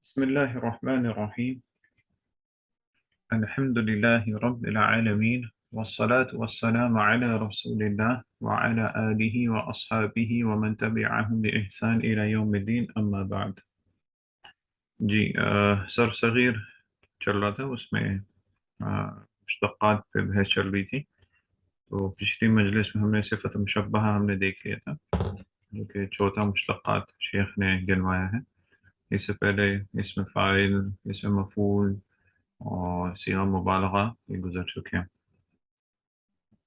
بسم الله الرحمن الرحيم. الحمد لله رب العالمين، والصلاة والسلام على رسول الله وعلى آله وأصحابه ومن تبعهم بإحسان إلى يوم الدين، أما بعد. جی سر صغیر چل رہا تھا، اس میں مشتقات پہ بحث چل رہی تھی. تو پچھلی مجلس میں ہم نے صفت مشبہہ ہم نے دیکھ لیا تھا، جو کہ چوتھا مشتقات شیخ نے گنوایا ہے. اس سے پہلے اسم فاعل، اسم مفعول اور صیغہ مبالغہ یہ گزر چکے ہیں.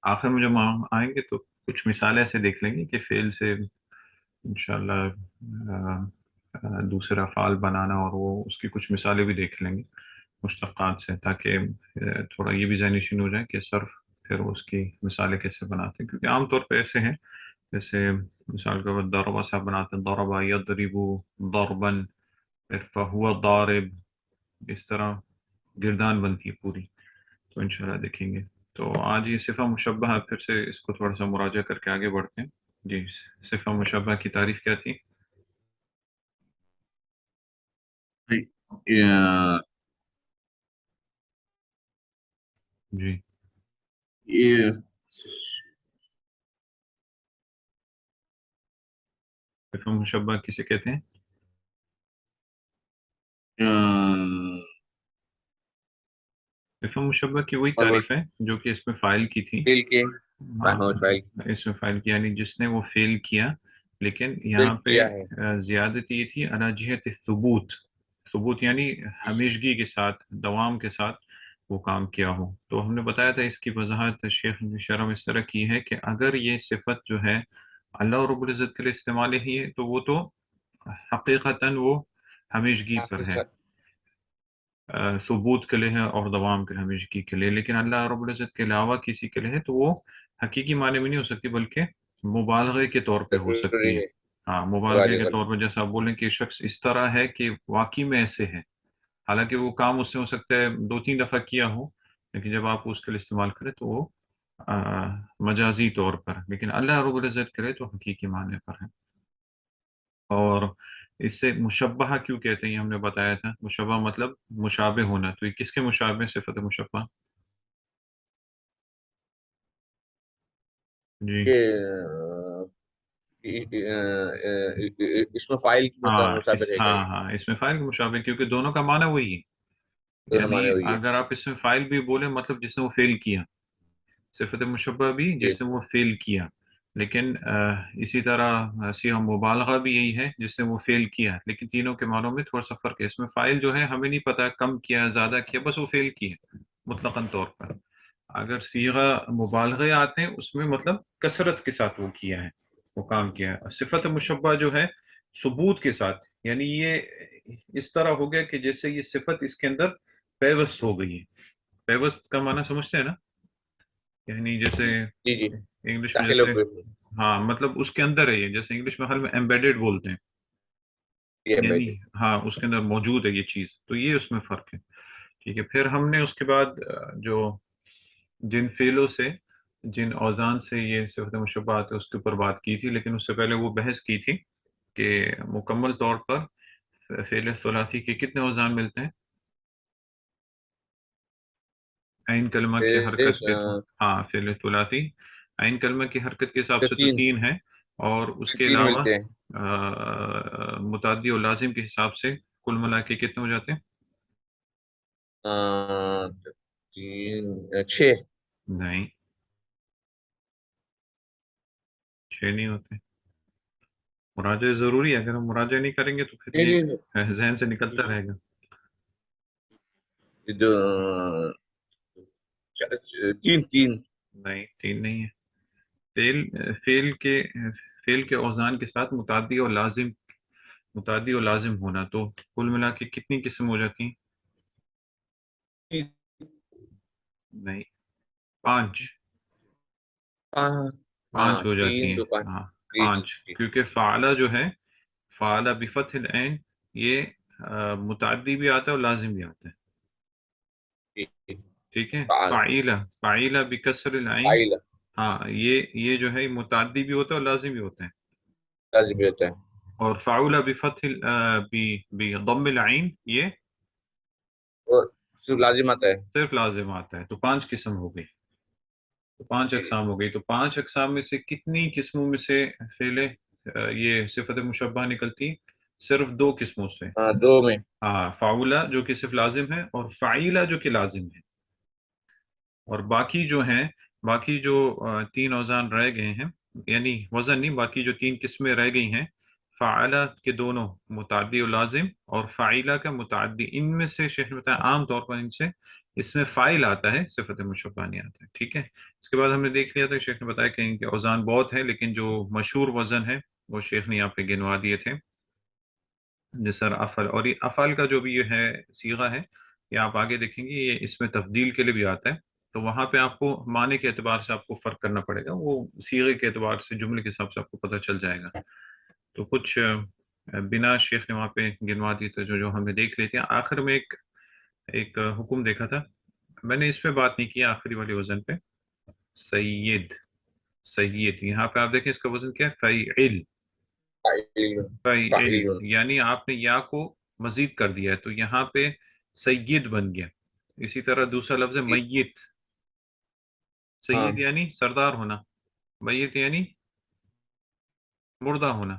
آخر میں جب ہم آئیں گے تو کچھ مثالیں ایسے دیکھ لیں گے کہ فعل سے انشاءاللہ دوسرا فعال بنانا، اور وہ اس کی کچھ مثالیں بھی دیکھ لیں گے مشتقات سے، تاکہ تھوڑا یہ بھی ذہن نشین ہو جائے کہ صرف پھر اس کی مثالیں کیسے بناتے ہیں. کیونکہ عام طور پہ ایسے ہیں، جیسے مثال کے بعد ضربہ صاحب بناتے ہیں ضرب یضرب ضربا، پھر فہو ضارب، اس طرح گردان بنتی ہے پوری. تو انشاءاللہ دیکھیں گے. تو آج یہ صفہ مشبہہ، پھر سے اس کو تھوڑا سا مراجعہ کر کے آگے بڑھتے ہیں. جی، صفہ مشبہہ کی تعریف کیا تھی؟ جی، یہ صفہ مشبہہ کسے کہتے ہیں؟ صفہ مشبہہ کی وہی تعریف ہے جو کہ اس میں فاعل کی تھی. فیل کے ہاں، فائل اس میں فاعل کی یعنی جس نے وہ فعل کیا، لیکن فیل یہاں پہ کیا ہے. زیادتی یہ تھی علی جہت ثبوت. ثبوت یعنی ہمیشگی کے ساتھ، دوام کے ساتھ وہ کام کیا ہو. تو ہم نے بتایا تھا، اس کی وضاحت شیخ نے شرم اس طرح کی ہے کہ اگر یہ صفت جو ہے اللہ رب العزت کے لیے استعمال ہی ہے تو وہ تو حقیقتاً وہ ہمیشگی پر ہے، حقیقت ثبوت کے لیے ہے اور دوام کے لیے، ہمیشگی کے لیے. لیکن اللہ رب العزت کے علاوہ کسی کے لیے ہے تو وہ حقیقی معنی میں نہیں ہو سکتی، بلکہ مبالغے کے طور پہ ہو سکتی ضروری ہے. ہے. ہاں، مبالغے کے بالغ طور پہ، جیسا آپ بولیں کہ شخص اس طرح ہے کہ واقعی میں ایسے ہے، حالانکہ وہ کام اس نے ہو سکتا ہے 2-3 دفعہ کیا ہو، لیکن جب آپ اس کے لیے استعمال کریں تو وہ مجازی طور پر، لیکن اللہ رب العزت کے لیے تو حقیقی معنی پر ہے. اور اس سے مشبہہ کیوں کہتے ہیں یہ ہم نے بتایا تھا. مشبہ مطلب مشابہ ہونا. تو یہ کس کے مشابہ صفت مشبہ؟ جی کے اس میں فائل کی مشابہ رہے گا. یہ ہاں اس میں فائل کے مشابہ، کیونکہ دونوں کا معنی وہی ہے. دونوں یعنی مانے ہوئی ہے. اگر آپ اس میں فائل بھی بولیں، مطلب جس نے وہ فیل کیا، صفت مشبہ بھی جی جس نے وہ فیل کیا. لیکن اسی طرح صیغہ مبالغہ بھی یہی ہے، جس نے وہ فیل کیا. لیکن تینوں کے معنوں میں تھوڑا سا فرق ہے. اس میں فائل جو ہے ہمیں نہیں پتا کم کیا زیادہ کیا، بس وہ فیل کیا مطلقاً طور پر. اگر صیغہ مبالغہ آتے ہیں اس میں مطلب کثرت کے ساتھ وہ کیا ہے، وہ کام کیا ہے. صفت مشبہ جو ہے ثبوت کے ساتھ، یعنی یہ اس طرح ہو گیا کہ جیسے یہ صفت اس کے اندر پیوست ہو گئی ہے. پیوست کا معنی سمجھتے ہیں نا؟ یعنی جیسے جی جی انگلش میں داخل جیسے، ہو گئے. ہاں مطلب اس کے اندر ہے یہ، جیسے انگلش میں ہر میں ایمبیڈڈ بولتے ہیں، یہ یعنی بیٹے ہاں اس کے اندر موجود ہے یہ چیز. تو یہ اس میں فرق ہے. ٹھیک ہے. پھر ہم نے اس کے بعد جو جن فعلوں سے، جن اوزان سے یہ صفت مشبہات ہے اس کے اوپر بات کی تھی. لیکن اس سے پہلے وہ بحث کی تھی کہ مکمل طور پر فعل ثلاثی کے کتنے اوزان ملتے ہیں عین کلمہ کی حرکت کے. ہاں فعل ثلاثی عین کلمہ کی حرکت کے حساب سے تو تین 3 ہے، اور اس کے تین علاوہ ملتے ہیں. متعدی اور لازم کے حساب سے کل ملا کے کتنے ہو جاتے ہیں؟ تین 6. نہیں، 6 نہیں ہوتے. مراجعہ ضروری ہے، اگر ہم مراجعہ نہیں کریں گے تو پھر نہیں نہیں یہ ذہن سے نکلتا رہے گا. نہیں، تین تین. نہیں، 3 نہیں ہے. فعل کے اوزان کے ساتھ متعدی اور لازم ہونا، تو کل ملا کے کتنی قسم ہو جاتی ہیں؟ نہیں، 5. ہاں 5 ہو جاتی تین ہیں. دو پانچ. ہاں جی جی 5، جی کیونکہ فعلہ جو ہے، فعلہ بفتح العین، یہ متعدی بھی آتا ہے اور لازم بھی آتا ہے. جی جی. ٹھیک ہے. فعال فعیلہ بکسر العین، فاعل ہاں یہ جو ہے متعدی بھی ہوتا ہے اور لازم بھی ہوتا ہے. لازم بھی ہوتا ہے. اور فعول بضم العین یہ اور صرف لازم آتا ہے. صرف لازم آتا ہے. تو 5 قسم ہو گئی، تو 5 جی. اقسام ہو گئی. تو 5 اقسام میں سے کتنی قسموں میں سے فعل یہ صفت مشبہ نکلتی؟ صرف 2 قسموں سے. ہاں، دو میں. ہاں، فعولہ جو کہ صرف لازم ہے، اور فعیلہ جو کہ لازم ہے. اور باقی جو ہیں، باقی جو 3 اوزان رہ گئے ہیں، یعنی وزن نہیں، باقی جو 3 قسمیں رہ گئی ہیں، فعلہ کے دونوں متعدی و لازم، اور فعیلہ کا متعدی. ان میں سے شیخ نے بتایا عام طور پر اس میں فائل آتا ہے، صفت مشبہ نہیں آتا ہے. ٹھیک ہے. اس کے بعد ہم نے دیکھ لیا تھا، شیخ نے بتایا کہ ان کے اوزان بہت ہیں، لیکن جو مشہور وزن ہے وہ شیخ نے یہاں پہ گنوا دیے تھے. جس طرح افعل، اور یہ افعل کا جو بھی یہ ہے صیغہ ہے، یہ آپ آگے دیکھیں گے، یہ اس میں تفضیل کے لیے بھی آتا ہے. تو وہاں پہ آپ کو معنی کے اعتبار سے آپ کو فرق کرنا پڑے گا، وہ صیغے کے اعتبار سے جملے کے حساب سے آپ کو پتہ چل جائے گا. تو کچھ بنا شیخ نے وہاں پہ گنوا دی تھے جو ہم نے دیکھ لیتے ہیں. آخر میں ایک حکم دیکھا تھا، میں نے اس پہ بات نہیں کیا، آخری والے وزن پہ. سید، سید، یہاں پہ آپ دیکھیں اس کا وزن کیا ہے؟ فعیل. فاعل. فعیل فاعل. یعنی آپ نے یا کو مزید کر دیا ہے، تو یہاں پہ سید بن گیا. اسی طرح دوسرا لفظ ہے میت. ہاں، سید یعنی سردار ہونا، میت یعنی مردہ ہونا.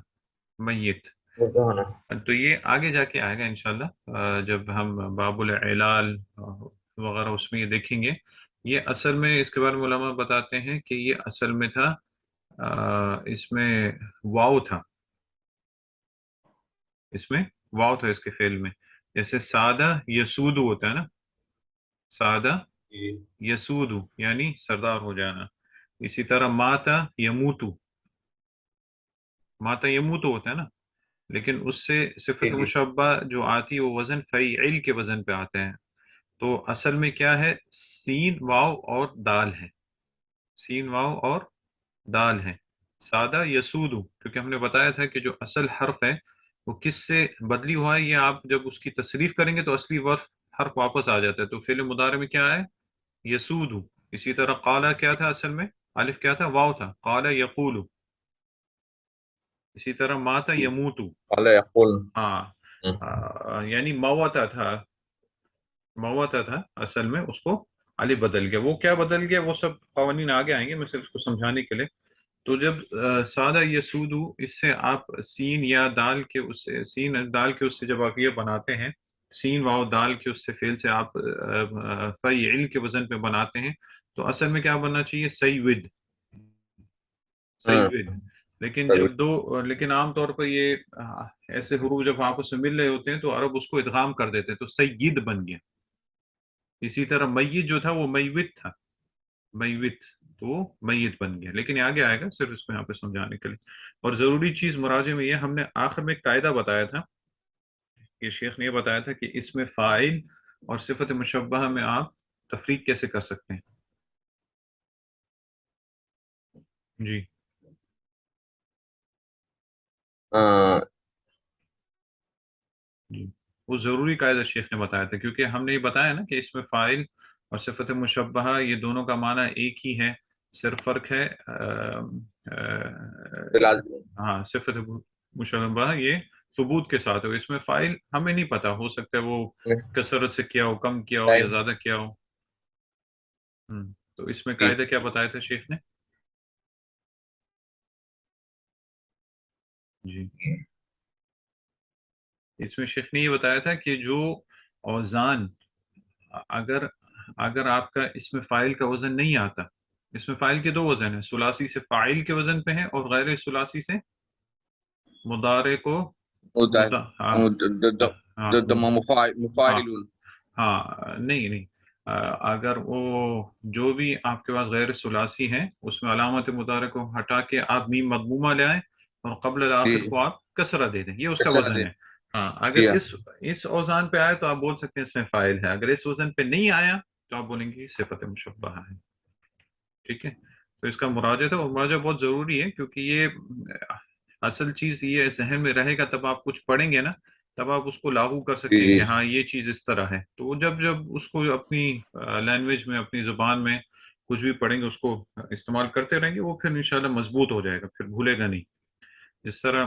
میت. اردو ہونا. تو یہ آگے جا کے آئے گا انشاءاللہ، جب ہم باب العلال وغیرہ اس میں یہ دیکھیں گے. یہ اصل میں اس کے بارے میں علماء بتاتے ہیں کہ یہ اصل میں تھا، اس میں واو تھا، اس میں واو تھا اس کے فعل میں. جیسے سادہ یسودو ہوتا ہے نا، سادہ جی. یسودو یعنی سردار ہو جانا. اسی طرح ماتا یموتو، ماتا یموتو ہوتا ہے نا، لیکن اس سے صفت جی. مشبہ جو آتی ہے وہ وزن فعیل کے وزن پہ آتے ہیں. تو اصل میں کیا ہے؟ سین واو اور دال ہے، سین واو اور دال ہے. سادہ یسودو، کیونکہ ہم نے بتایا تھا کہ جو اصل حرف ہے وہ کس سے بدلی ہوا ہے، یہ آپ جب اس کی تصریف کریں گے تو اصلی حرف واپس آ جاتا ہے. تو فعل مضارع میں کیا ہے؟ یسودو. اسی طرح قالا کیا تھا اصل میں؟ الف کیا تھا؟ واو تھا. قالا یقولو. اسی طرح ماتا یموتو. قال يقول. ہاں، یعنی موتا تھا، موتا تھا اصل میں، اس کو علی بدل گیا. وہ کیا بدل گیا وہ سب قوانین آگے آئیں گے، میں صرف اس کو سمجھانے کے لیے. تو جب سادہ یسودو، اس سے آپ سین یا دال کے اس سے، سین دال کے اس سے جب آپ یہ بناتے ہیں، سین واو دال کے اس سے فعل سے آپ فعیل کے وزن پہ بناتے ہیں، تو اصل میں کیا بننا چاہیے؟ سیود، ہاں. سیود. لیکن صحیح. لیکن عام طور پر یہ ایسے حروف جب آپس میں مل رہے ہوتے ہیں تو عرب اس کو ادغام کر دیتے ہیں، تو سید بن گیا. اسی طرح میت جو تھا وہ میوت تھا، میوت، تو وہ میت بن گیا. لیکن یہ آگے آئے گا، صرف اس کو یہاں پہ سمجھانے کے لیے. اور ضروری چیز مراجع میں یہ ہم نے آخر میں ایک قاعدہ بتایا تھا، کہ شیخ نے یہ بتایا تھا کہ اس میں فاعل اور صفت مشبہ میں آپ تفریق کیسے کر سکتے ہیں. جی ہاں. جی، وہ ضروری قاعدہ شیخ نے بتایا تھا، کیونکہ ہم نے یہ بتایا نا کہ اس میں فاعل اور صفت مشبہ یہ دونوں کا معنی ایک ہی ہے، صرف فرق ہے لازم. ہاں، صفت مشبہ یہ ثبوت کے ساتھ ہو. اس میں فاعل ہمیں نہیں پتا، ہو سکتا ہے وہ کثرت سے کیا ہو، کم کیا ہو، یا ٹائم. زیادہ کیا ہو. تو اس میں جی. قاعدہ کیا بتایا تھا شیخ نے؟ جی، اس میں شیخ نے یہ بتایا تھا کہ جو اوزان، اگر اگر آپ کا اس میں فاعل کا وزن نہیں آتا، اس میں فاعل کے 2 وزن ہیں، ثلاثی سے فاعل کے وزن پہ ہیں، اور غیر ثلاثی سے مضارع کو ہوتا ہے. ہاں ہاں ہاں مفاعل. ہاں، نہیں نہیں، اگر وہ جو بھی آپ کے پاس غیر ثلاثی ہیں اس میں علامت مضارع کو ہٹا کے آپ میم مضمومہ لے آئیں، اور قبل الآخر جی. کو آپ کسرہ دے دیں، یہ اس کا کثرت وزن ہے. ہے. ہاں، اگر کیا. اس اوزان پہ آئے تو آپ بول سکتے ہیں اس میں فاعل ہے، اگر اس وزن پہ نہیں آیا تو آپ بولیں گے یہ صفت مشبہ ہے. ٹھیک ہے. تو اس کا مراجعہ تھا، اور مراجعہ بہت ضروری ہے، کیونکہ یہ اصل چیز یہ ذہن میں رہے گا، تب آپ کچھ پڑھیں گے نا، تب آپ اس کو لاگو کر جی. سکیں گے جی. کہ ہاں یہ چیز اس طرح ہے. تو وہ جب جب اس کو اپنی لینگویج میں، اپنی زبان میں کچھ بھی پڑھیں گے، اس کو استعمال کرتے رہیں گے، وہ پھر انشاءاللہ مضبوط ہو جائے گا، پھر بھولے گا نہیں. جس طرح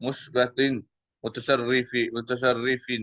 musbatin mutasarrifin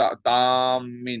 وتامين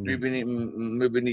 مبني مبني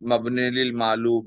مبني للمعلوم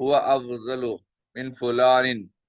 هو أفضل من فلان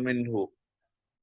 منه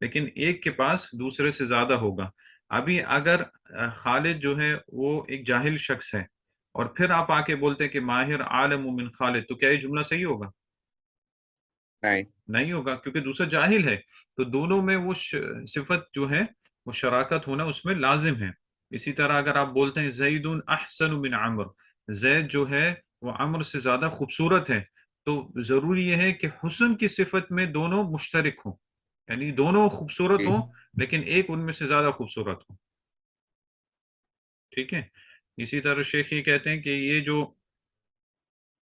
لیکن ایک کے پاس دوسرے سے زیادہ ہوگا. ابھی اگر خالد جو ہے وہ ایک جاہل شخص ہے اور پھر آپ آ کے بولتے ہیں کہ ماہر عالم من خالد، تو کیا یہ جملہ صحیح ہوگا؟ نہیں. نہیں ہوگا، کیونکہ دوسرا جاہل ہے. تو دونوں میں وہ صفت جو ہے وہ شراکت ہونا اس میں لازم ہے. اسی طرح اگر آپ بولتے ہیں زید احسن من عمر، زید جو ہے وہ عمر سے زیادہ خوبصورت ہے، تو ضروری یہ ہے کہ حسن کی صفت میں دونوں مشترک ہوں، یعنی دونوں خوبصورت جی ہوں لیکن ایک ان میں سے زیادہ خوبصورت ہو. ٹھیک ہے. اسی طرح شیخ یہ کہتے ہیں کہ یہ جو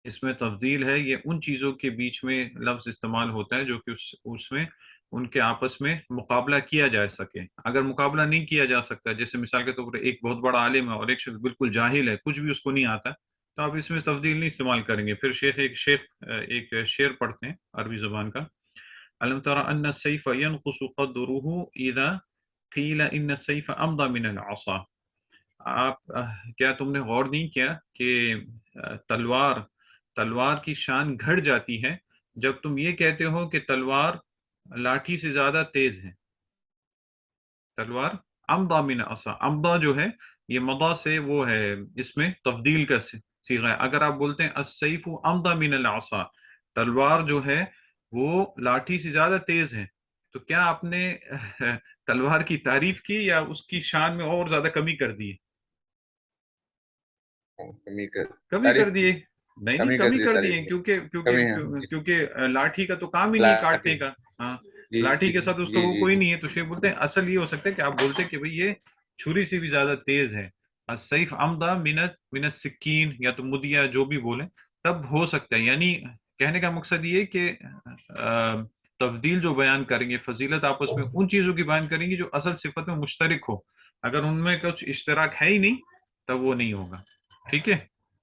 اس میں تفضیل ہے یہ ان چیزوں کے بیچ میں لفظ استعمال ہوتا ہے جو کہ اس میں ان کے آپس میں مقابلہ کیا جا سکے. اگر مقابلہ نہیں کیا جا سکتا، جیسے مثال کے طور پر ایک بہت بڑا عالم ہے اور ایک شخص بالکل جاہل ہے، کچھ بھی اس کو نہیں آتا، تو آپ اس میں تفضیل نہیں استعمال کریں گے. پھر شیخ ایک شعر پڑھتے ہیں عربی زبان کا: الم تر ان السيف ينقص قدره اذا قيل ان السيف امضى من العصا. آپ کیا تم نے غور نہیں کیا کہ تلوار کی شان گھٹ جاتی ہے جب تم یہ کہتے ہو کہ تلوار لاٹھی سے زیادہ تیز ہے. تلوار امضا من عصا، امضا جو ہے یہ مضا سے وہ ہے، اس میں تفضیل کا صیغہ ہے. اگر آپ بولتے ہیں السیف امضا من العصا، تلوار جو ہے وہ لاٹھی سے زیادہ تیز ہے، تو کیا آپ نے تلوار کی تعریف کی یا اس کی شان میں اور زیادہ کمی کر دی؟ کمی کر کمی کر تعریف کی. دیے. نہیں نہیں، کمی کر کمی دی کر تعریف دیے، کی. کیونکہ کمی کیونکہ ہے. کیونکہ لاٹھی کا تو کام ہی نہیں لاٹھی. کاٹنے کا. ہاں، جی لاٹھی جی کے ساتھ اس کا جی وہ جی کوئی جی. نہیں ہے. تو شیخ بولتے ہیں اصل یہ ہو سکتا ہے کہ آپ بولتے کہ بھئی یہ چھری سے بھی زیادہ تیز ہے. السیف امضا من السکین، یا تو مدیا جو بھی بولیں تب ہو سکتا ہے. یعنی کہنے کا مقصد یہ کہ تفضیل جو بیان کریں گے، فضیلت آپس میں ان چیزوں کی بیان کریں گے جو اصل صفت میں مشترک ہو. اگر ان میں کچھ اشتراک ہے ہی نہیں تب وہ نہیں ہوگا. ٹھیک ہے،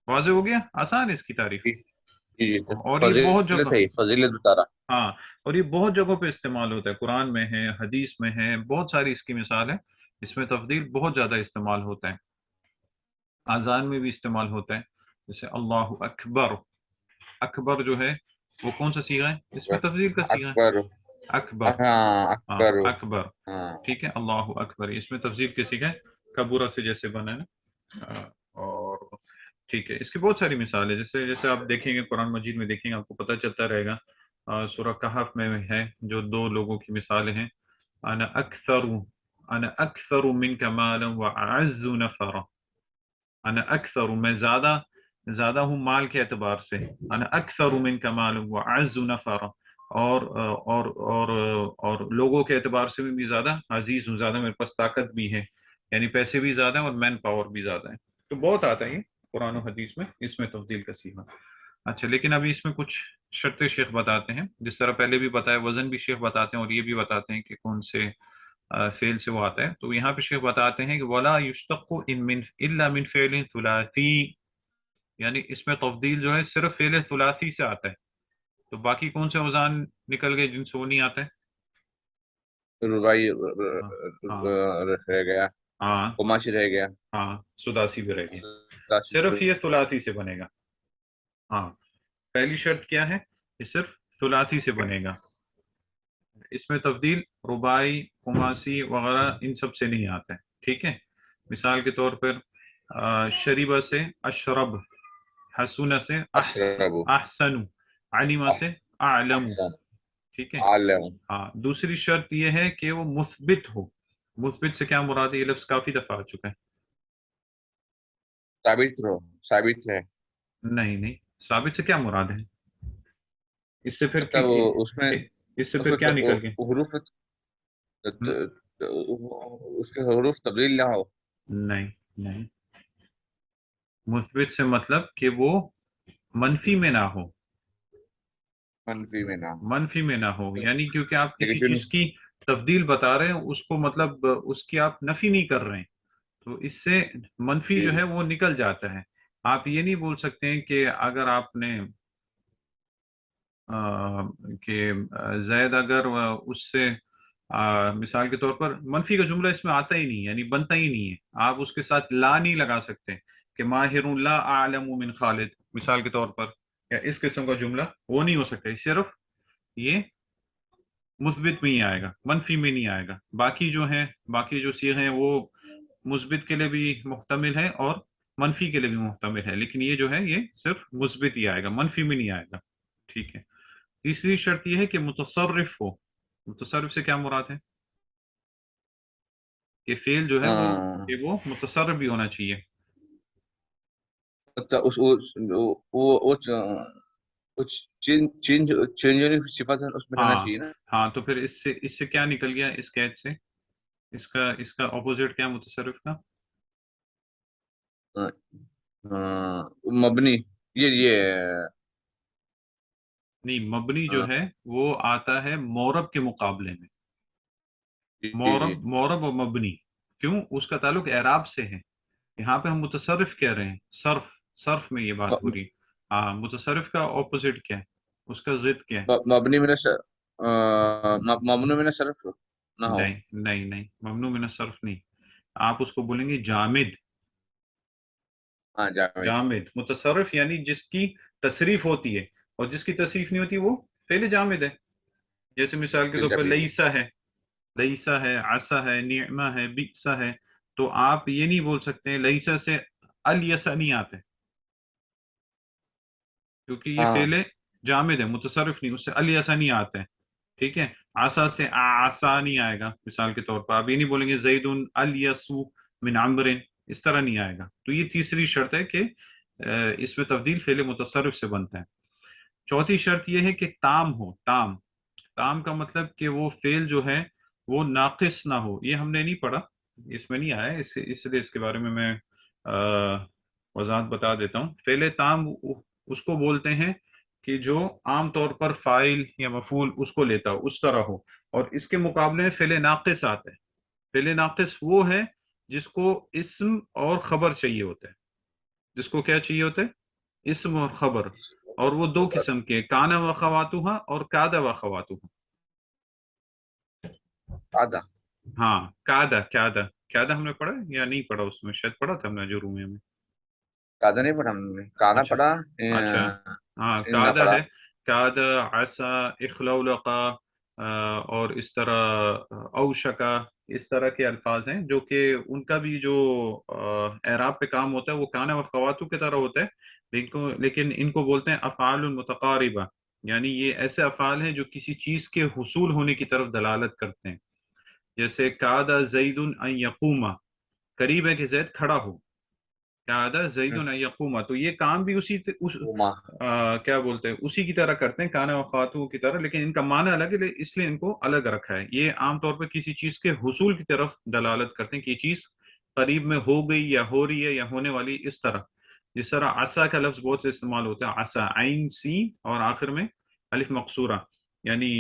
واضح ہو گیا، آسان ہے اس کی تعریف. جی جی. تو اور یہ بہت فضیلت جگہ، ہے، فضیلت بتا رہا. ہاں، اور یہ بہت جگہوں پہ استعمال ہوتا ہے، قرآن میں ہے، حدیث میں ہے، بہت ساری اس کی مثال ہے. اس میں تفضیل بہت زیادہ استعمال ہوتا ہے. اذان میں بھی استعمال ہوتا ہے، جیسے اللہ اکبر. اکبر جو ہے وہ کون سا صیغہ ہے؟ اس میں تفضیل کا صیغہ ہے، اکبر. اکبر. ہاں ہاں، اکبر. اکبر. ہاں. ٹھیک ہے، اللہ اکبر اس میں تفضیل کے صیغہ ہے، کبورہ سے جیسے بنا ہے. اور ٹھیک ہے، اس کی بہت ساری مثال ہے. جیسے جیسے آپ دیکھیں گے قرآن مجید میں، دیکھیں گے آپ کو پتہ چلتا رہے گا. سورہ کہف میں ہے جو دو لوگوں کی مثالیں ہیں: انا اکثر منک مالا واعز نفرا. انا اکثر، میں زیادہ ہوں مال کے اعتبار سے. انا اکثر منک مالا واعز نفرا، اور لوگوں کے اعتبار سے بھی زیادہ عزیز ہوں، زیادہ میرے پاس طاقت بھی ہے، یعنی پیسے بھی زیادہ ہیں اور مین پاور بھی زیادہ ہے. تو بہت آتا ہے یہ قرآن و حدیث میں، اس میں تفضیل کا صیغہ. اچھا، لیکن ابھی اس میں کچھ شرط شیخ بتاتے ہیں. جس طرح پہلے بھی بتایا، وزن بھی شیخ بتاتے ہیں اور یہ بھی بتاتے ہیں کہ کون سے فعل سے وہ آتا ہے. تو یہاں پہ شیخ بتاتے ہیں کہ ولا یشتق الا من فعل ثلاثی، یعنی اس میں تفضیل جو ہے صرف فعل ثلاثی سے آتا ہے. تو باقی کون سے اوزان نکل گئے جن سے وہ نہیں آتا ہے؟ رباعی ہاں ہاں رہ گیا. ہاں قماشی رہ گیا. ہاں، سداسی بھی رہ گیا. داشت. صرف یہ ثلاثی سے بنے گا. ہاں، پہلی شرط کیا ہے؟ یہ صرف ثلاثی سے بنے گا. اس میں تبدیل رباعی، خماسی وغیرہ ان سب سے نہیں آتا ہے. ٹھیک ہے. مثال کے طور پر شریبہ سے اشرب، حسونہ سے اشرب. احسن، علمہ سے اعلم. احسن. ٹھیک ہے. عالم. ہاں، دوسری شرط یہ ہے کہ وہ مثبت ہو. مثبت سے کیا مراد ہے؟ یہ لفظ کافی دفعہ آ چکا ہے. ثابت رہو. ثابت ہے. نہیں نہیں، ثابت سے کیا مراد ہے؟ اس سے پھر مطلب اس میں اس سے پھر کیا نکل گیا؟ حروف، ہم؟ اس کے حروف تبدیل نہ ہو. نہیں نہیں، مثبت سے مطلب کہ وہ منفی میں نہ ہو. منفی میں نہ ہو. منفی میں نہ ہو، یعنی کیونکہ آپ کسی نیگیٹو. چیز کی تبدیل بتا رہے ہیں، اس کو مطلب اس کی آپ نفی نہیں کر رہے ہیں، تو اس سے منفی جی جو ہے وہ نکل جاتا ہے. آپ یہ نہیں بول سکتے ہیں کہ اگر آپ نے کہ زید اگر اس سے مثال کے طور پر منفی کا جملہ اس میں آتا ہی نہیں، یعنی بنتا ہی نہیں ہے. آپ اس کے ساتھ لا نہیں لگا سکتے کہ ماہر لا اعلم من خالد مثال کے طور پر، یا اس قسم کا جملہ وہ نہیں ہو سکتا. صرف یہ مثبت میں ہی آئے گا، منفی میں نہیں آئے گا۔ باقی جو صیغے ہیں وہ مثبت کے لیے بھی محتمل ہے اور منفی کے لیے بھی محتمل ہے، لیکن یہ جو ہے یہ صرف مثبت ہی آئے گا، منفی میں نہیں آئے گا۔ ٹھیک ہے۔ تیسری شرط یہ ہے کہ متصرف ہو۔ متصرف سے کیا مراد ہے؟ کہ فعل جو ہے وہ متصرف بھی ہونا چاہیے۔ وہ چینج چینج ہونے کی صفت ہے اس میں رہنا ہاں چاہیے نا۔ ہاں، تو پھر اس سے کیا نکل گیا اس قید سے؟ اس کا اپوزٹ کیا ہے متصرف کا؟ مبنی، یہ نہیں، مبنی جو ہے وہ آتا ہے مورب کے مقابلے میں۔ جی جی مورب اور مبنی، کیوں؟ اس کا تعلق اعراب سے ہے۔ یہاں پہ ہم متصرف کہہ رہے ہیں، صرف میں یہ بات ہو رہی ہے۔ ہاں، متصرف کا اپوزٹ کیا ہے، اس کا ضد کیا ہے؟ مبنی من ممنوع من صرف نہ ہو۔ نہیں نہیں نہیں، ممنوع من الصرف نہیں، آپ اس کو بولیں گے جامد۔ ہاں جاوید، جامد متصرف یعنی جس کی تصریف ہوتی ہے، اور جس کی تصریف نہیں ہوتی وہ فعل جامد ہے۔ جیسے مثال کے طور پر جاوید لئیسا ہے، لئیسا ہے، عسا ہے، نعمہ ہے، بئسا ہے۔ تو آپ یہ نہیں بول سکتے لئیسا سے الیسا نہیں آتے، کیونکہ یہ ہاں فعل جامد ہے، متصرف نہیں، اس سے الیسا نہیں آتے ہیں۔ ٹھیک ہے۔ عسا سے آسا نہیں آئے گا، مثال کے طور پر آپ یہ نہیں بولیں گے زید الیسو من عمر، اس طرح نہیں آئے گا۔ تو یہ تیسری شرط ہے کہ اس میں تبدیل فعل متصرف سے بنتا ہے۔ چوتھی شرط یہ ہے کہ تام ہو۔ تام کا مطلب کہ وہ فعل جو ہے وہ ناقص نہ ہو۔ یہ ہم نے نہیں پڑھا، اس میں نہیں آیا، اس لیے اس کے بارے میں وضاحت بتا دیتا ہوں۔ فعل تام اس کو بولتے ہیں کہ جو عام طور پر فاعل یا مفعول اس کو لیتا ہو، اس طرح ہو، اور اس کے مقابلے میں فعل ناقص آتا ہے۔ فعل ناقص وہ ہے جس کو اسم اور خبر چاہیے ہوتا ہے۔ جس کو کیا چاہیے ہوتا ہے؟ اسم اور خبر۔ اور وہ دو خبر، قسم کے، کانا و خواتوہا اور کادا و خواتوہا۔ آدھا ہاں، کادا ہم نے پڑھا ہے یا نہیں پڑھا؟ اس میں شاید پڑھا تھا ہم نے جرومے میں۔ کادا نہیں پڑھا ہم نے، کانا اچھا پڑھا، اچھا، ہاں نہ کادا پڑھا۔ ہے، کادا، عسا، اخلولقا، اور اس طرح اوشکا، اس طرح کے الفاظ ہیں جو کہ ان کا بھی جو اعراب پہ کام ہوتا ہے وہ کانا و خواتو کی طرح ہوتا ہے، لیکن ان کو بولتے ہیں افعال متقاربہ، یعنی یہ ایسے افعال ہیں جو کسی چیز کے حصول ہونے کی طرف دلالت کرتے ہیں۔ جیسے کادا زید ان یقوما، قریب ہے کہ زید کھڑا ہو۔ کادا زید ان یقوما، تو یہ کام بھی اوما، کیا بولتے ہیں اسی کی طرح کرتے ہیں، کانا و خاتون کی طرح، لیکن ان کا معنی الگ ہے، اس لیے ان کو الگ رکھا ہے۔ یہ عام طور پر کسی چیز کے حصول کی طرف دلالت کرتے ہیں کہ یہ چیز قریب میں ہو گئی یا ہو رہی ہے یا ہونے والی، اس طرح۔ جس طرح عصا کا لفظ بہت سے استعمال ہوتا ہے، عصا، عین سین اور آخر میں الف مقصورہ، یعنی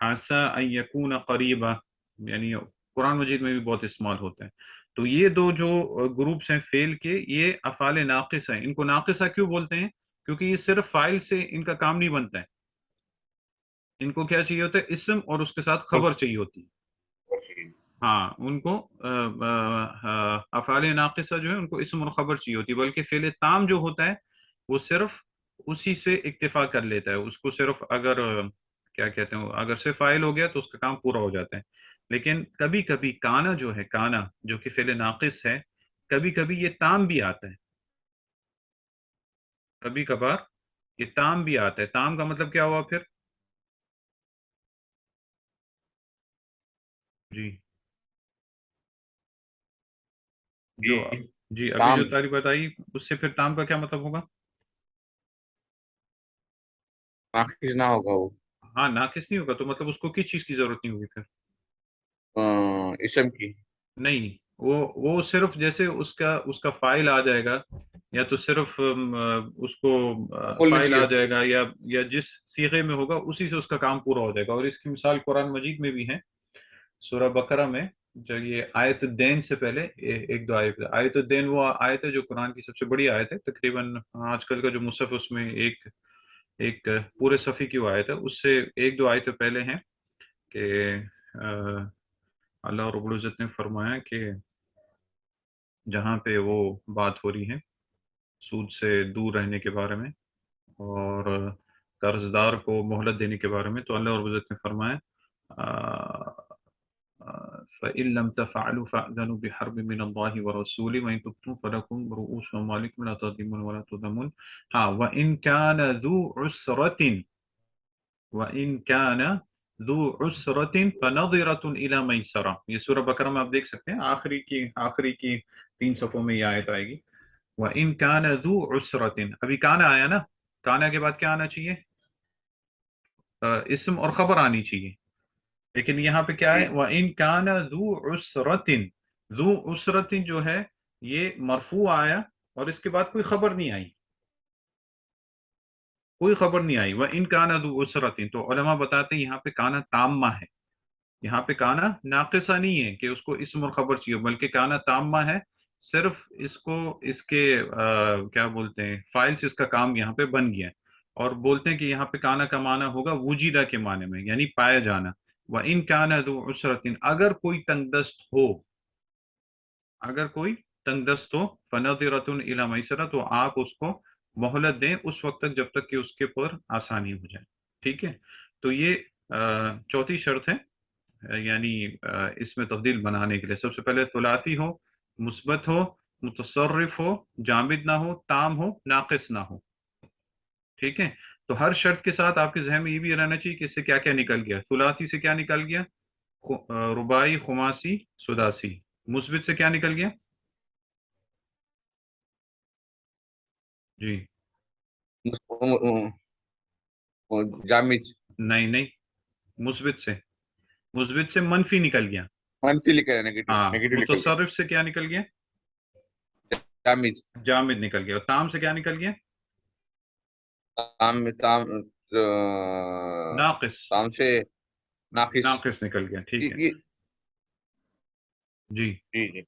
عسى ان يكون قریبا، یعنی قرآن مجید میں بھی بہت استعمال ہوتا ہے۔ تو یہ دو جو گروپس ہیں فعل کے، یہ افعال ناقص ہیں۔ ان کو ناقصہ کیوں بولتے ہیں؟ کیونکہ یہ صرف فاعل سے ان کا کام نہیں بنتا ہے، ان کو کیا چاہیے ہوتا ہے؟ اسم اور اس کے ساتھ خبر چاہیے ہوتی ہے۔ ہاں، ان کو افعال ناقصہ جو ہے ان کو اسم اور خبر چاہیے ہوتی ہے، بلکہ فعل تام جو ہوتا ہے وہ صرف اسی سے اکتفا کر لیتا ہے، اس کو صرف اگر کیا کہتے ہیں، اگر صرف فاعل ہو گیا تو اس کا کام پورا ہو جاتا ہے۔ لیکن کبھی کبھی کانا جو ہے، کانا جو کہ فعل ناقص ہے، کبھی کبھی یہ تام بھی آتا ہے، کبھی کبھار یہ تام بھی آتا ہے۔ تام کا مطلب کیا ہوا پھر؟ جی جو جی جی ابھی جو کام تعریف بتائی اس سے پھر تام کا کیا مطلب ہوگا؟ ناقص نہ ہوگا وہ، ہاں، ناقص نہیں ہوگا، تو مطلب اس کو کس چیز کی ضرورت نہیں ہوگی پھر؟ اسم کی۔ نہیں، وہ صرف جیسے اس کا فائل آ جائے گا، یا تو صرف اس کو مفعول بھی فائل چاہیے آ ہوتا جائے گا، یا جس صیغے میں ہوگا اسی سے اس کا کام پورا ہو جائے گا۔ اور اس کی مثال قرآن مجید میں بھی ہے، سورہ بقرہ میں، جو یہ آیت الدین سے پہلے ایک دو آیت الدین وہ آیت ہے جو قرآن کی سب سے بڑی آیت ہے، تقریباً آج کل کا جو مصحف اس میں ایک ایک پورے صفحے کی وہ آیت ہے، اس سے ایک دو آیتیں پہلے ہیں کہ اللہ رب العزت نے فرمایا کہ جہاں پہ وہ بات ہو رہی ہے سود سے دور رہنے کے بارے میں، اور قرضدار کو مہلت دینے کے بارے میں، تو اللہ رب العزت نے فرمایا فَإِن لَمْ تَفْعَلُوا فَأْذَنُوا بِحَرْبٍ مِّنَ اللَّهِ وَرَسُولِهِ وَإِن تُبْتُمْ فَلَكُمْ رُءُوسُ أَمْوَالِكُمْ لَا تَظْلِمُونَ وَلَا تُظْلَمُونَ. ہاں وَإِن كَانَ ذُو عُسْرَةٍ وَإِن كَانَ ذُو عُسْرَةٍ فَنَظِرَةٌ إِلَى مَيْسَرَةٍ. یہ سورہ بقرہ میں آپ دیکھ سکتے ہیں، آخری کی 3 صفوں میں یہ آیت آئے گی. وَإِن كَانَ ذُو عُسْرَةٍ، ابھی کانا آیا نا، کانا کے بعد کیا آنا چاہیے؟ اسم اور خبر آنی چاہیے، لیکن یہاں پہ کیا جی ہے؟ وَإِن كَانَ ذُو عُسْرَةٍ. ذو عُسْرَةٍ جو ہے یہ مرفوع آیا اور اس کے بعد کوئی خبر نہیں آئی، کوئی خبر نہیں آئی. وَإِن كَانَ ذُو عُسْرَةٍ، تو علماء بتاتے ہیں یہاں پہ کانا تامہ ہے، یہاں پہ کانا ناقصہ نہیں ہے کہ اس کو اسم اور خبر چاہیے، بلکہ کانا تامہ ہے. صرف اس کو اس کے کیا بولتے ہیں، فائل سے اس کا کام یہاں پہ بن گیا ہے. اور بولتے ہیں کہ یہاں پہ کانا کا معنی ہوگا وجیدہ کے معنی میں، یعنی پایا جانا. وَإِن كَانَ ذُو عُسْرَةٍ، اگر کوئی تنگ دست ہو، اگر کوئی تنگ دست ہو، فَنَظِرَةٌ إِلَى مَيْسَرَةٍ، تو آپ اس کو مہلت دیں اس وقت تک جب تک کہ اس کے پر آسانی ہو جائے. ٹھیک ہے، تو یہ چوتھی شرط ہے، یعنی اس میں تبدیل بنانے کے لیے سب سے پہلے ثلاثی ہو، مثبت ہو، متصرف ہو، جامد نہ ہو، تام ہو، ناقص نہ ہو. ٹھیک ہے، تو ہر شرط کے ساتھ آپ کے ذہن میں یہ بھی رہنا چاہیے کہ اس سے کیا کیا نکل گیا. ثلاثی سے کیا نکل گیا؟ رباعی، خماسی، سداسی. مثبت سے کیا نکل گیا؟ جی جامد نہیں نہیں، مثبت سے منفی نکل گیا. منفی لکھا ہے، نیگیٹو ہاں، نیگیٹو لکھا گیا. متصرف سے کیا نکل گیا؟ جامد جامد نکل گیا. اور تام سے کیا نکل گیا؟ تام تام ناقص. تام سے ناقص. ناقص نکل گیا. ٹھیک ہے جی جی. جی جی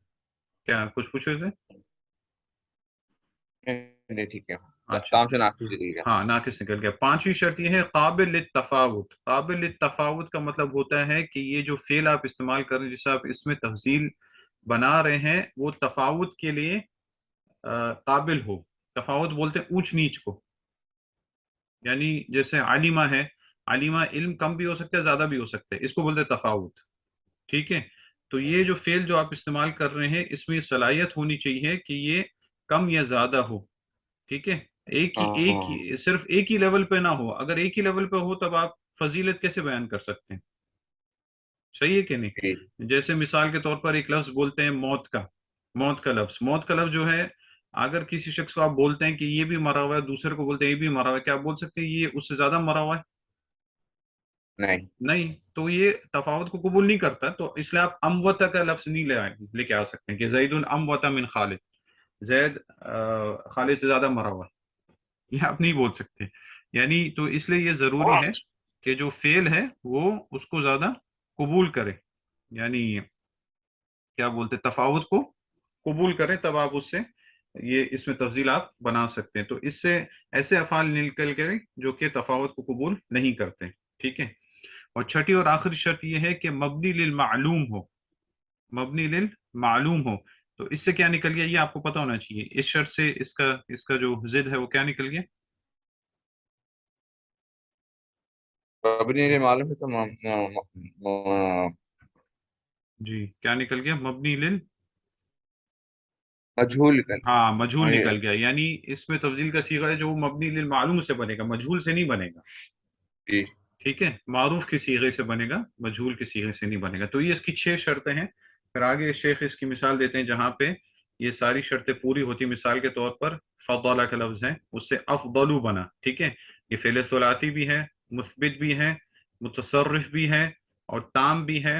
کیا کچھ پوچھے تھے؟ نہیں ٹھیک ہے، اچھا، تام سے ناقص لکھے گا. ہاں ناقص نکل گیا. پانچویں شرط یہ ہے قابل للتفاوت. قابل للتفاوت کا مطلب ہوتا ہے کہ یہ جو فعل آپ استعمال کر رہے ہیں، جسے آپ اس میں تفضیل بنا رہے ہیں، وہ تفاوت کے لیے قابل ہو. تفاوت بولتے ہیں اونچ نیچ کو، یعنی جیسے عالمہ ہے، عالمہ علم کم بھی ہو سکتا ہے، زیادہ بھی ہو سکتا ہے، اس کو بولتے ہیں تفاوت. ٹھیک ہے، تو یہ جو فعل جو آپ استعمال کر رہے ہیں، اس میں صلاحیت ہونی چاہیے کہ یہ کم یا زیادہ ہو. ٹھیک ہے، ہاں صرف ایک ہی لیول پہ نہ ہو. اگر ایک ہی لیول پہ ہو تب آپ فضیلت کیسے بیان کر سکتے ہیں؟ صحیح ہے کہ جی نہیں؟ جیسے مثال کے طور پر ایک لفظ بولتے ہیں موت کا. موت کا لفظ جو ہے، اگر کسی شخص کو آپ بولتے ہیں کہ یہ بھی مرا ہوا ہے، دوسرے کو بولتے ہیں یہ بھی مرا ہوا ہے، کیا آپ بول سکتے ہیں یہ اس سے زیادہ مرا ہوا ہے؟ نہیں نہیں. تو یہ تفاوت کو قبول نہیں کرتا، تو اس لیے آپ اموتا کا لفظ نہیں لے کے آ سکتے ہیں کہ زید اموتا من خالد، زید خالد سے زیادہ مرا ہوا ہے، یہ آپ نہیں بول سکتے. یعنی تو اس لیے یہ ضروری ہے کہ جو فعل ہے وہ اس کو زیادہ قبول کرے، یعنی کیا بولتے تفاوت کو قبول کریں، تب آپ اس سے یہ اس میں تفضیل آپ بنا سکتے ہیں. تو اس سے ایسے افعال نکل گئے جو کہ تفاوت کو قبول نہیں کرتے. ٹھیک ہے، اور چھٹی اور آخری شرط یہ ہے کہ مبنی للمعلوم ہو. مبنی للمعلوم ہو، تو اس سے کیا نکل گیا؟ یہ آپ کو پتہ ہونا چاہیے. اس شرط سے اس کا جو ضد ہے وہ کیا نکل گیا؟ مبنی للمعلوم معلوم ہے تو جی کیا نکل گیا؟ مبنی لل، مجہول کل. ہاں مجہول نکل گیا. یعنی اس میں تفضیل کا صیغہ ہے جو مبنی للمعلوم سے بنے گا، مجہول سے نہیں بنے گا. جی ٹھیک ہے، معروف کے صیغے سے بنے گا، مجہول کے صیغے سے نہیں بنے گا. تو یہ اس کی 6 شرطیں ہیں. پھر آگے شیخ اس کی مثال دیتے ہیں جہاں پہ یہ ساری شرطیں پوری ہوتی. مثال کے طور پر فضلہ کا لفظ ہے، اس سے افضلو بنا. ٹھیک ہے، یہ فعل ثلاثی بھی ہے، مثبت بھی ہے، متصرف بھی ہے، اور تام بھی ہے،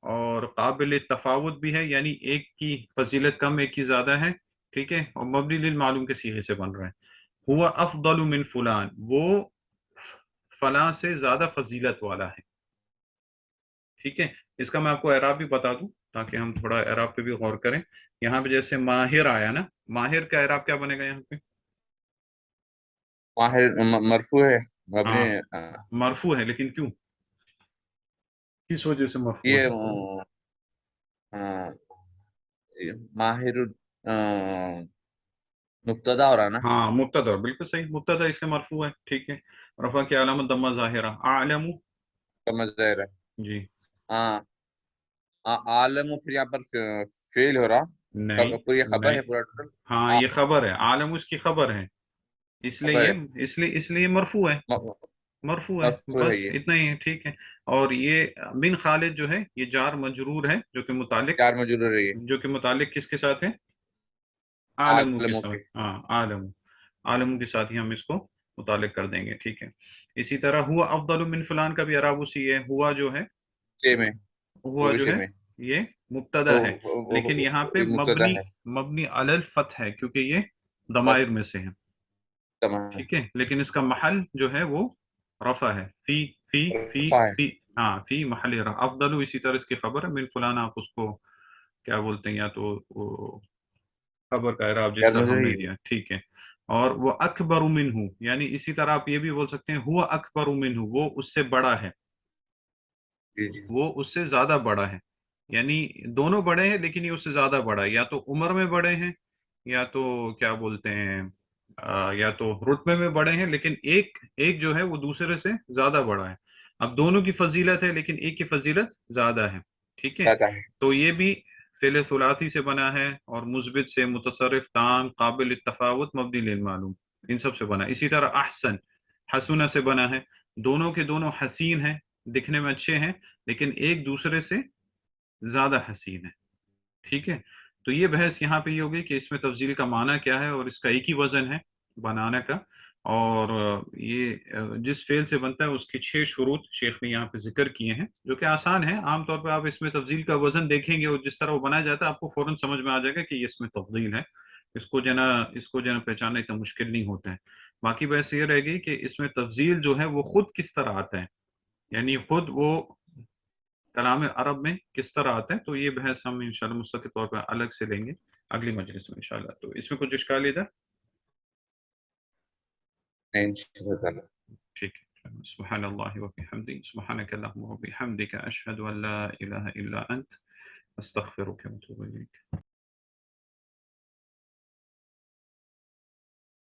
اور قابل تفاوت بھی ہے، یعنی ایک کی فضیلت کم ایک کی زیادہ ہے. ٹھیک ہے، اور مبنی للمعلوم کے صیغے سے بن رہا ہے. ہوا افضل من فلان، وہ فلاں سے زیادہ فضیلت والا ہے. ٹھیک ہے، اس کا میں آپ کو اعراب بھی بتا دوں تاکہ ہم تھوڑا اعراب پہ بھی غور کریں. یہاں پہ جیسے ماہر آیا نا، ماہر کا اعراب کیا بنے گا یہاں پہ؟ ماہر مرفوع ہے، مبنی ہاں مرفوع ہے، لیکن کیوں، کس وجہ سے مرفوع یہ ہے؟ ماہر مبتدا ہو رہا نا. ہاں مبتدا، بالکل صحیح، مبتدا اس سے مرفوع ہے. ٹھیک ہے، رفع کی علامت دمہ ظاہرہ. اعلم. سمجھ ظاہر ہے. جی ہاں عالم پھر یہاں پر فیل ہو رہا. نہیں پورا یہ خبر نہیں. ہے پورا ٹوٹل. ہاں یہ خبر ہے، عالم اس کی خبر ہے، اس لیے خبر ہے. یہ اس لیے مرفوع ہے. مرفوع ہے، مرفوع ہے بس یہ. اتنا ہی ہے. ٹھیک ہے. اور یہ بن خالد جو ہے یہ جار مجرور ہے چار میں ضرور ہے یہ. جو کہ متعلق کس کے ساتھ ہے؟ عالم کے عالموں ساتھ. کے. ہاں عالم کے ساتھ ہی ہم اس کو متعلق کر دیں گے. ٹھیک ہے. اسی طرح ہوا افضل من فلان کا بھی اعراب اسی ہے. ہوا جو ہے، چھ میں. ہوا وہ بھی جو چھ ہے میں. یہ مبتدا ہے، لیکن یہاں پہ ایک مبتدا مبنی ہے. مبنی علی الفتح ہے کیونکہ یہ ضمائر میں سے ہے. تمام. ٹھیک ہے. لیکن اس کا محل جو ہے وہ رفع ہے. فی فی فی رفع ہے. فی ہاں فی محل رفع. افضل اسی طرح اس کی خبر ہے. من فلان آپ اس کو کیا بولتے ہیں، یا تو وہ خبر کا اعراب جس چار طرح میں ہم نے ہے. دیا. ٹھیک ہے. اور وہ اکبر منہ، یعنی اسی طرح آپ یہ بھی بول سکتے ہیں ہوا اکبر منہ، وہ اس سے بڑا ہے، جی جی. وہ اس سے زیادہ بڑا ہے. یعنی دونوں بڑے ہیں لیکن یہ اس سے زیادہ بڑا ہے، یا تو عمر میں بڑے ہیں، یا تو کیا بولتے ہیں یا تو رتبے میں بڑے ہیں، لیکن ایک ایک جو ہے وہ دوسرے سے زیادہ بڑا ہے. اب دونوں کی فضیلت ہے لیکن ایک کی فضیلت زیادہ ہے. ٹھیک ہے. جاتا ہے. تو یہ بھی فعل ثلاثی سے بنا ہے، اور مثبت سے، متصرف، تام، قابل التفاوت، مبنی للمعلوم، ان سب سے بنا ہے. اسی طرح احسن، حسنہ سے بنا ہے. دونوں کے دونوں حسین ہیں، دکھنے میں اچھے ہیں، لیکن ایک دوسرے سے زیادہ حسین ہے. ٹھیک ہے. تو یہ بحث یہاں پہ یہ ہوگی کہ اس میں تفضیل کا معنی کیا ہے، اور اس کا ایک ہی وزن ہے بنانے کا. اور یہ جس فعل سے بنتا ہے اس کی 6 شروط شیخ نے یہاں پہ ذکر کیے ہیں، جو کہ آسان ہے. عام طور پہ آپ اس میں تفضیل کا وزن دیکھیں گے اور جس طرح وہ بنایا جاتا ہے آپ کو فوراً سمجھ میں آ جائے گا کہ یہ اس میں تفضیل ہے. اس کو جو ہے نا پہچاننا اتنا مشکل نہیں ہوتا ہے. باقی بحث یہ رہے گی کہ اس میں تفضیل جو ہے وہ خود کس طرح آتا ہے، یعنی خود وہ کلام عرب میں کس طرح آتا ہے. تو یہ بحث ہم انشاءاللہ مستقل طور پر الگ سے لیں گے اگلی مجلس میں انشاءاللہ. تو اس میں کچھ اشکال ادھر؟ نہیں انشاءاللہ تعالیٰ. ٹھیک ہے. سبحان اللہ و بحمدہ، سبحانک اللہم و بحمدک، اشہد ان لا الہ الا انت، استغفرک و اتوب الیک.